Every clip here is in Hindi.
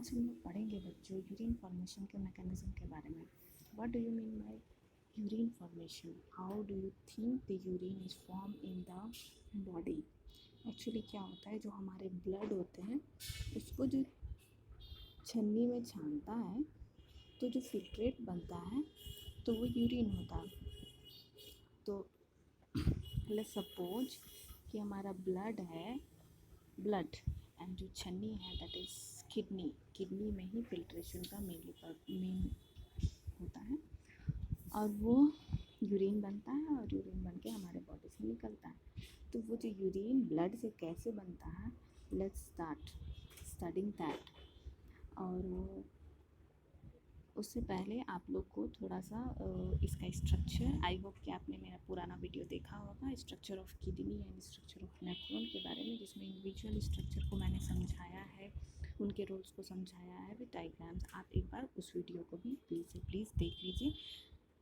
आज हम लोग पढ़ेंगे बच्चों यूरिन फॉर्मेशन के मैकेनिज्म के बारे में। What do you mean by urine formation? How do you think the urine is form in the body? Actually क्या होता है, जो हमारे ब्लड होते हैं उसको जो छन्नी में छानता है तो जो फिल्ट्रेट बनता है तो वो यूरिन होता है। तो लेट्स सपोज कि हमारा ब्लड है, ब्लड एंड जो छन्नी है दैट इज़ किडनी में ही फिल्ट्रेशन का मेन होता है और वो यूरिन बनता है और यूरिन बन के हमारे बॉडी से निकलता है। तो वो जो यूरिन ब्लड से कैसे बनता है, लेट्स स्टार्ट स्टडिंग दैट। और उससे पहले आप लोग को थोड़ा सा इसका स्ट्रक्चर, आई होप कि आपने मेरा पुराना वीडियो देखा होगा structure of kidney and structure of nephron के बारे में, जिसमें इंडिविजुअल स्ट्रक्चर को मैंने समझाया है, उनके रोल्स को समझाया है विद डायग्राम्स। आप एक बार उस वीडियो को भी प्लीज़ देख लीजिए।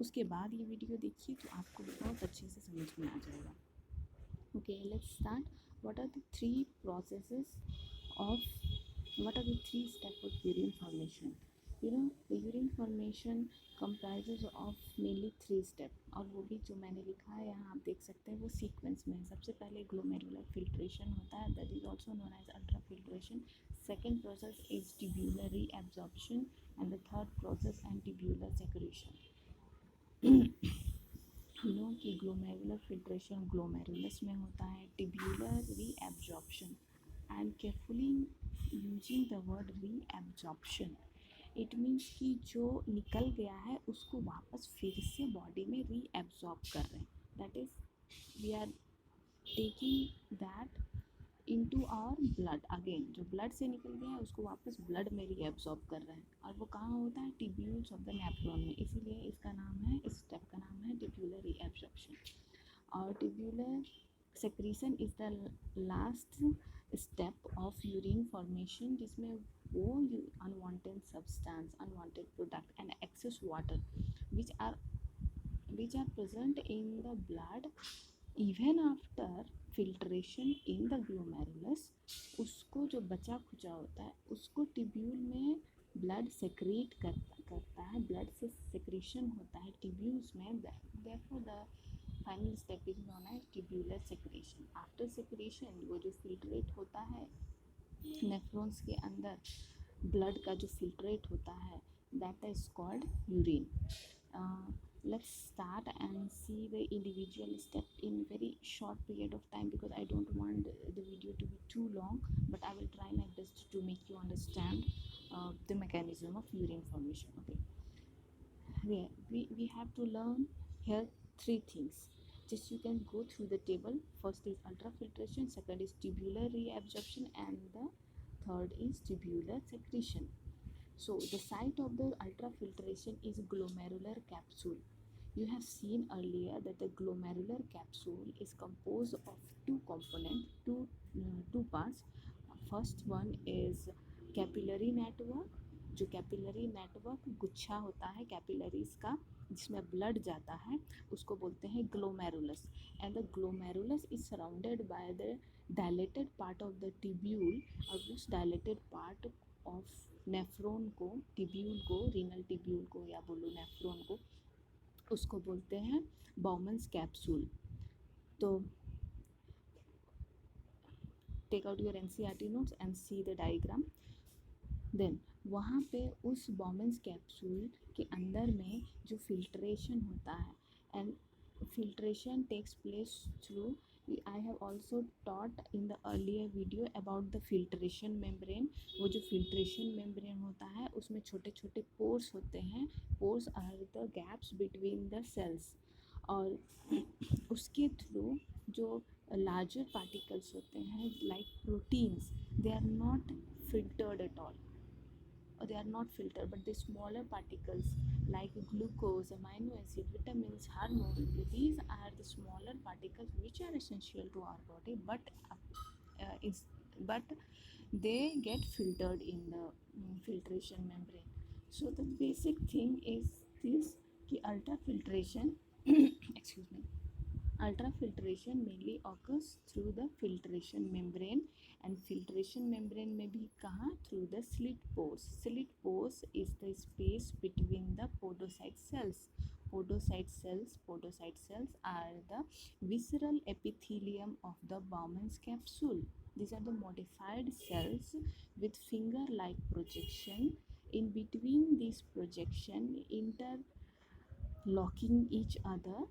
उसके बाद ये वीडियो देखिए तो आपको बहुत अच्छे से समझ में आ जाएगा। Okay, let's start. What are the three processes of what are the three steps of urine formation? You know, the urine formation comprises of mainly three steps, और वो भी जो मैंने लिखा है यहाँ आप देख सकते हैं वो सीक्वेंस में है। सबसे पहले ग्लोमेरुलर फिल्ट्रेशन होता है, that is also known as ultra filtration. Second process is tubular reabsorption and the third process and tubular secretion. हम लोगों की ग्लोमेरुलर फिल्ट्रेशन ग्लोमेरुलस में होता है, tubular reabsorption and carefully using the word reabsorption, it means कि जो निकल गया है उसको वापस फिर से बॉडी में रीएब्जॉर्ब कर रहे हैं। That is we are taking that into our blood again. जो ब्लड से निकल गया है उसको वापस ब्लड में रीएब्जॉर्ब कर रहे हैं, और वो कहाँ होता है, ट्यूब्यूल्स ऑफ द नेफ्रॉन में। इसीलिए इसका नाम है, इस स्टेप का नाम है ट्यूब्यूलर रीएब्जॉर्प्शन। और tubular secretion is the last step of urine formation, जिसमें वो unwanted substance, unwanted product and excess water which are present in the blood even after filtration in the glomerulus, उसको जो बचा खुचा होता है उसको ट्यूब्यूल में ब्लड सेक्रेट करता है, ब्लड से सेक्रेशन होता है ट्यूब्यूल्स में। therefore the final step is known as tubular secretion. after secretion वो जो फिल्ट्रेट होता है नेफ्रॉन्स के अंदर, ब्लड का जो फिल्ट्रेट होता है that is called urine. Let's start and see the individual step in very short period of time, because I don't want the video to be too long, but I will try my best to make you understand the mechanism of urine formation. Okay, we have to learn here three things. Just you can go through the table. First is ultrafiltration, second is tubular reabsorption, and the third is tubular secretion. So the site of the ultrafiltration is glomerular capsule. You have seen earlier that the glomerular capsule is composed of two components, two parts. First one is capillary network. जो कैपिलरी नेटवर्क गुच्छा होता है कैपिलरीज का जिसमें ब्लड जाता है उसको बोलते हैं glomerulus, and the glomerulus is surrounded by the dilated part of the tubule, और उस डायलेटेड पार्ट ऑफ नेफ्रॉन को, ट्यूब्यूल को, रीनल ट्यूब्यूल को या बोलो नेफ्रॉन को, उसको बोलते हैं बाउमन्स कैप्सूल। तो take out your NCERT notes and see the diagram. Then वहाँ पे उस बाउमन्स कैप्सूल के अंदर में जो फिल्ट्रेशन होता है, and filtration takes place through, I have also taught in the earlier video about the filtration membrane. वो जो filtration membrane होता है उसमें छोटे छोटे pores होते हैं, pores are the gaps between the cells, और उसके थ्रू जो larger particles होते हैं like proteins, they are not filtered at all, or they are not filtered, but the smaller particles like glucose, amino acid, vitamins, hormones, these are the smaller particles which are essential to our body, but they get filtered in the filtration membrane. So the basic thing is this कि ultrafiltration excuse me, Ultrafiltration mainly occurs through the filtration membrane, and filtration membrane में भी कहाँ, through the slit pores. Slit pores is the space between the podocyte cells. Podocyte cells are the visceral epithelium of the Bowman's capsule. These are the modified cells with finger-like projection. In between these projection, interlocking each other,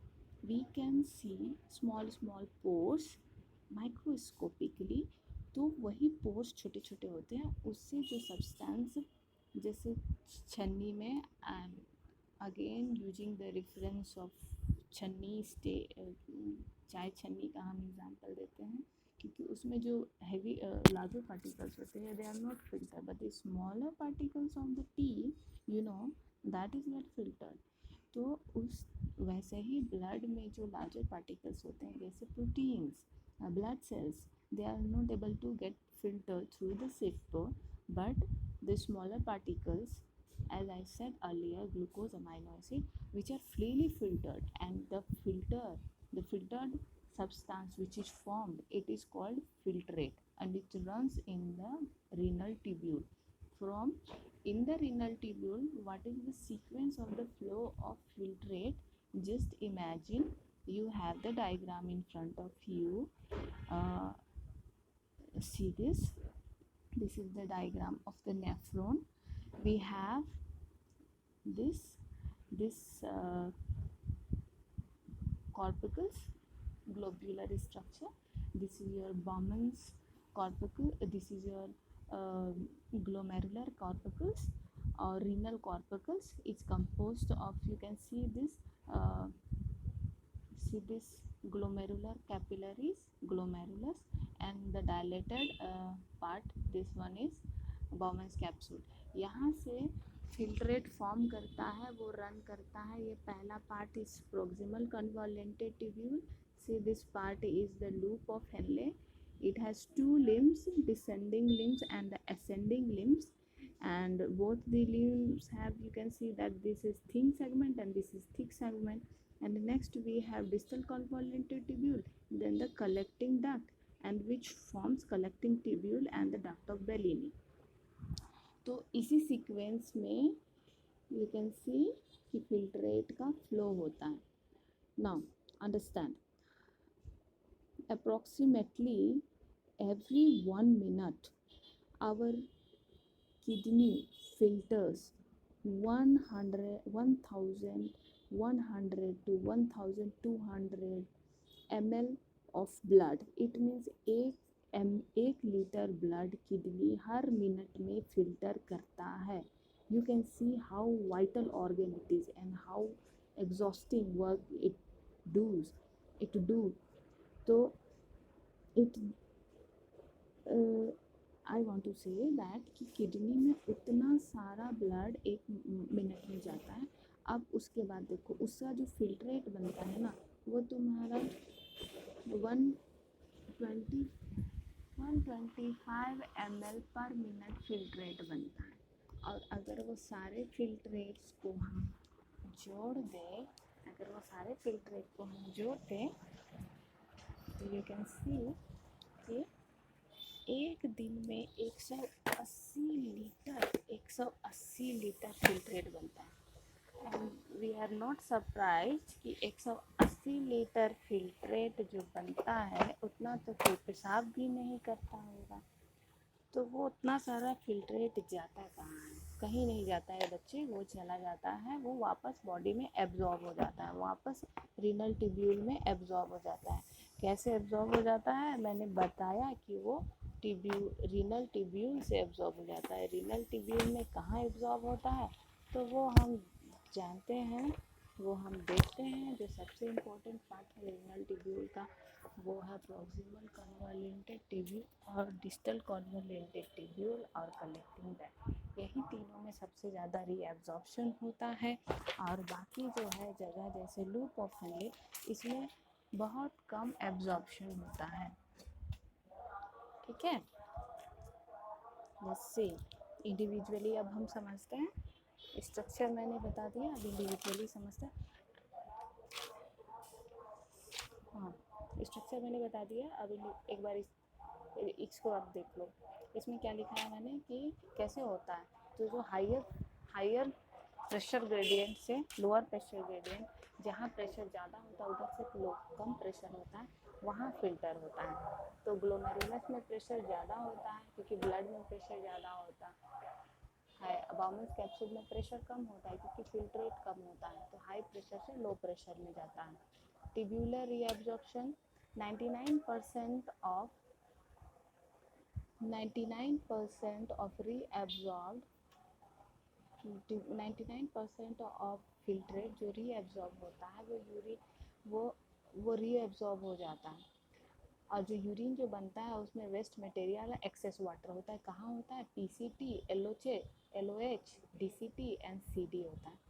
we can see small pores microscopically. तो वही पोर्स छोटे छोटे होते हैं, उससे जो सब्सटेंस, जैसे छन्नी में, again using the reference of छन्नी चाय छन्नी का हम एग्जांपल देते हैं, क्योंकि उसमें जो हैवी लार्जर पार्टिकल्स होते हैं, they are not filter, but the smaller particles of the tea, you know, that is not filtered. तो उस वैसे ही ब्लड में जो लार्जर पार्टिकल्स होते हैं, जैसे proteins, blood cells, they are not able to get filtered through the sieve, but the smaller particles, as I said earlier, glucose amino acid, which are freely filtered, and the filtered substance which is formed, it is called filtrate, and it runs in the renal tubule. From in the renal tubule, what is the sequence of the flow of filtrate? Just imagine you have the diagram in front of you. See this is the diagram of the nephron. We have this corpuscles, globular structure. This is your Bowman's corpuscle. This is your glomerular corpuscles or renal corpuscles. It's composed of, you can see this glomerular capillaries, glomerulus, and the dilated part, this one is Bowman's capsule. यहाँ से फिल्ट्रेट फॉर्म करता है, वो रन करता है. ये पहला part is proximal convoluted tubule. See, this part is the loop of Henle. It has two limbs, descending limbs and the ascending limbs, and both the limbs have, you can see that this is thin segment and this is thick segment. And next we have distal convoluted tubule, then the collecting duct, and which forms collecting tubule and the duct of Bellini. तो इसी सीक्वेंस में यू कैन सी कि फिल्ट्रेट का फ्लो होता है. Now understand, approximately every 1 minute our kidney filters 1100 to 1200 ml of blood. It means 1 litre blood kidney her minute में फिल्टर करता है. You can see how vital organ it is and how exhausting work it do. So I want to say that कि किडनी में उतना सारा ब्लड 1 मिनट में जाता है. अब उसके बाद देखो उसका जो फिल्ट्रेट बनता है ना, वो तुम्हारा 125 ml पर मिनट फिल्ट्रेट बनता है. और अगर वो सारे फिल्ट्रेट्स को हम जोड़ दें, तो यू कैन सी कि एक दिन में 180 लीटर फिल्ट्रेट बनता है. And we are not surprise कि 180 लीटर फिल्ट्रेट जो बनता है उतना तो कोई पेशाब भी नहीं करता होगा. तो वो उतना सारा फिल्ट्रेट जाता कहाँ है? कहीं नहीं जाता है बच्चे, वो चला जाता है, वो वापस बॉडी में एब्जॉर्ब हो जाता है, वापस रीनल ट्यूब्यूल में एब्जॉर्ब हो जाता है. कैसे एब्जॉर्ब हो जाता है? मैंने बताया कि वो रीनल ट्यूब्यूल से एब्जॉर्ब हो जाता है. रीनल ट्यूब्यूल में कहाँ एब्जॉर्ब होता है? तो वो हम जानते हैं, वो हम देखते हैं. जो सबसे इम्पोर्टेंट पार्ट है रीनल ट्यूब्यूल का, वो है प्रॉक्सिमल कन्वॉल्वेंटेड ट्यूब्यूल और डिस्टल कन्वॉल्वेंटेड ट्यूब्यूल और कलेक्टिंग डक्ट. यही तीनों में सबसे ज़्यादा रीएब्जॉर्प्शन होता है. और बाकी जो है जगह जैसे लूप ऑफ हेनले, इसमें बहुत कम एब्जॉर्प्शन होता है. ठीक है, लेट्स सी इंडिविजुअली. अब हम समझते हैं, स्ट्रक्चर मैंने बता दिया, अब इंडिविजुअली समझते हैं. हाँ, स्ट्रक्चर मैंने बता दिया। अब एक बार इसको आप देख लो। इसमें क्या लिखा है मैंने कि कैसे होता है। तो जो हायर हायर प्रेशर ग्रेडियंट से लोअर प्रेशर ग्रेडियंट, जहाँ प्रेशर ज़्यादा होता है उधर से लो कम प्रेशर होता है, वहाँ फिल्टर होता है। तो ग्लोमेरुलस में प्रेशर ज़्यादा होता है क्योंकि ब्लड में प्रेशर ज़्यादा होता है। बाउमस कैप्सूल में प्रेशर कम होता है क्योंकि फिल्ट्रेट कम होता है, तो हाई प्रेशर से लो प्रेशर में जाता है। Tubular reabsorption 99% of 99% of reabsorbed 99% of filtrate जो रीएब्जॉर्ब होता है वो यूरिन वो रीएब्जॉर्ब हो जाता है। और जो यूरिन जो बनता है उसमें वेस्ट मटेरियल एक्सेस वाटर होता है। कहाँ होता है? PCT, LOH, DCT and CD होता है।